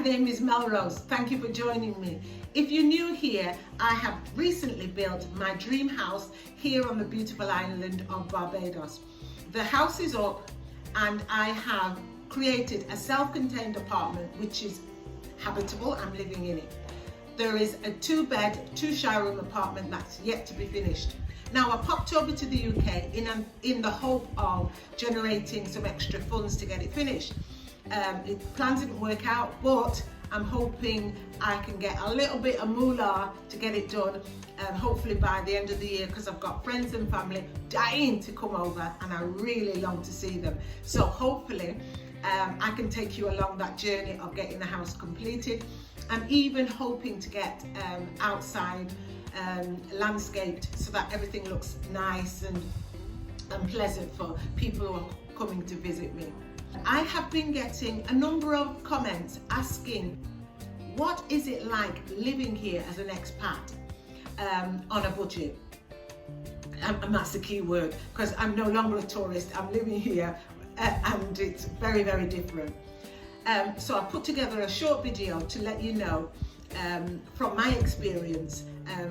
name is Melrose. Thank you for joining me. If you're new here, I have recently built my dream house here on the beautiful island of Barbados. The house is up and I have created a self-contained apartment which is habitable. I'm living in it. There is a 2-bed, 2-shower room apartment that's yet to be finished. Now I popped over to the UK in the hope of generating some extra funds to get it finished. Plans didn't work out, but I'm hoping I can get a little bit of moolah to get it done, hopefully by the end of the year, because I've got friends and family dying to come over and I really long to see them. So hopefully I can take you along that journey of getting the house completed. I'm even hoping to get outside landscaped so that everything looks nice and pleasant for people who are coming to visit me. I have been getting a number of comments asking, what is it like living here as an expat on a budget? And that's the key word, because I'm no longer a tourist, I'm living here and it's very, very different. So I put together a short video to let you know from my experience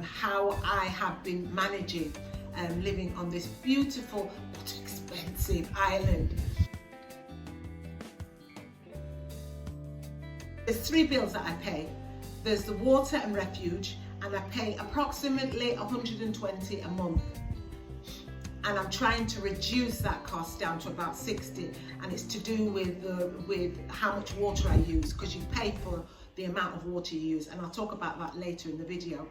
how I have been managing living on this beautiful but expensive island. There's 3 bills that I pay. There's the water and refuge, and I pay approximately $120 a month. And I'm trying to reduce that cost down to about 60, and it's to do with how much water I use, because you pay for the amount of water you use, and I'll talk about that later in the video.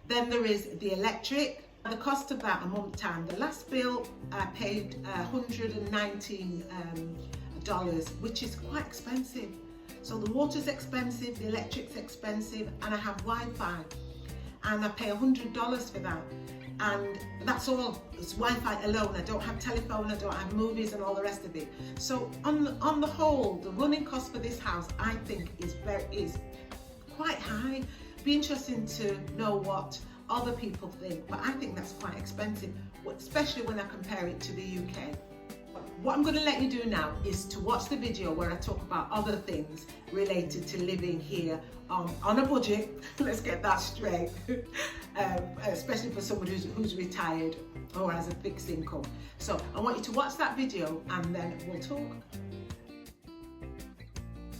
Then there is the electric. The cost of that a month time. The last bill I paid $119, which is quite expensive. So the water's expensive, the electric's expensive, and I have Wi-Fi, and I pay $100 for that. And that's all, it's Wi-Fi alone. I don't have telephone, I don't have movies and all the rest of it. So on the whole, the running cost for this house, I think is quite high. Be interesting to know what other people think, but I think that's quite expensive, especially when I compare it to the UK. What I'm going to let you do now is to watch the video where I talk about other things related to living here on a budget. Let's get that straight, especially for someone who's retired or has a fixed income. So I want you to watch that video and then we'll talk.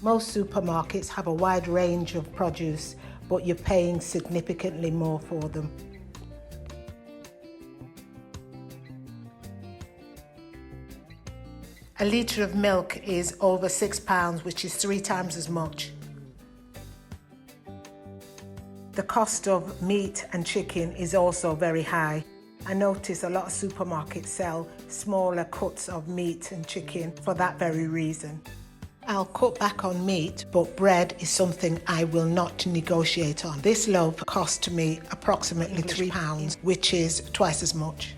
Most supermarkets have a wide range of produce, but you're paying significantly more for them. A litre of milk is over £6, which is 3 times as much. The cost of meat and chicken is also very high. I notice a lot of supermarkets sell smaller cuts of meat and chicken for that very reason. I'll cut back on meat, but bread is something I will not negotiate on. This loaf cost me approximately £3, which is twice as much.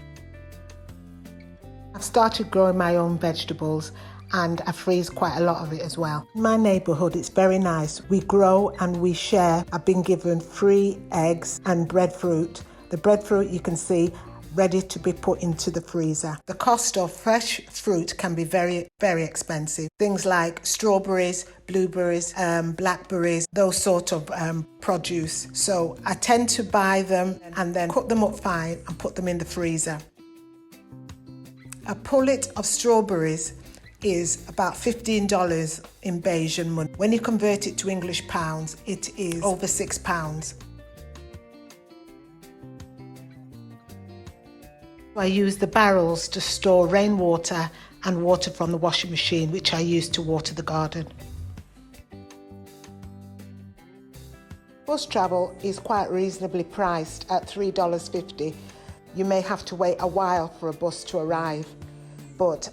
I've started growing my own vegetables and I freeze quite a lot of it as well. In my neighbourhood, it's very nice. We grow and we share. I've been given free eggs and breadfruit. The breadfruit you can see ready to be put into the freezer. The cost of fresh fruit can be very, very expensive. Things like strawberries, blueberries, blackberries, those sort of produce. So I tend to buy them and then cut them up fine and put them in the freezer. A pullet of strawberries is about $15 in Bajan money. When you convert it to English pounds, it is over £6. I use the barrels to store rainwater and water from the washing machine, which I use to water the garden. Bus travel is quite reasonably priced at $3.50. You may have to wait a while for a bus to arrive, but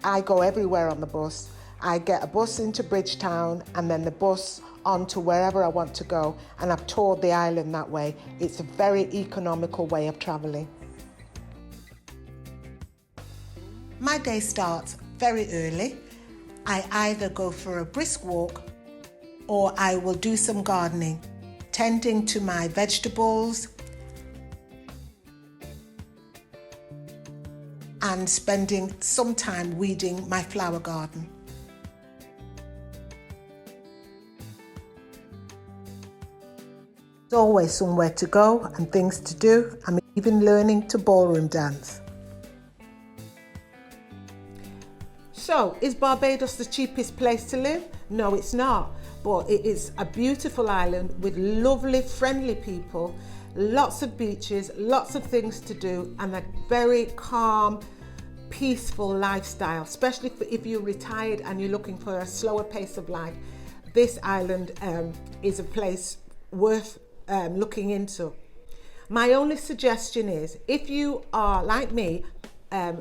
I go everywhere on the bus. I get a bus into Bridgetown and then the bus on to wherever I want to go, and I've toured the island that way. It's a very economical way of travelling. My day starts very early. I either go for a brisk walk or I will do some gardening, tending to my vegetables, and spending some time weeding my flower garden. always somewhere to go and things to do. I'm even learning to ballroom dance. So, is Barbados the cheapest place to live? No, it's not. But it is a beautiful island with lovely, friendly people, lots of beaches, lots of things to do, and a very calm, peaceful lifestyle, especially if you're retired and you're looking for a slower pace of life. This island is a place worth looking into. My only suggestion is, if you are like me,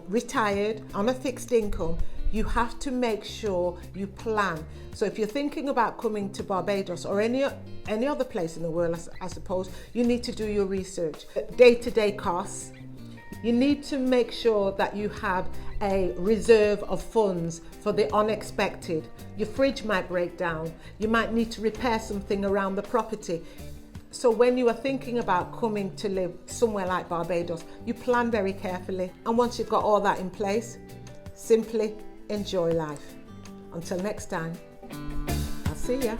retired on a fixed income, you have to make sure you plan. So if you're thinking about coming to Barbados or any other place in the world, I suppose, you need to do your research. Day-to-day costs. You need to make sure that you have a reserve of funds for the unexpected. Your fridge might break down. You might need to repair something around the property. So when you are thinking about coming to live somewhere like Barbados, you plan very carefully. And once you've got all that in place, simply enjoy life. Until next time, I'll see ya.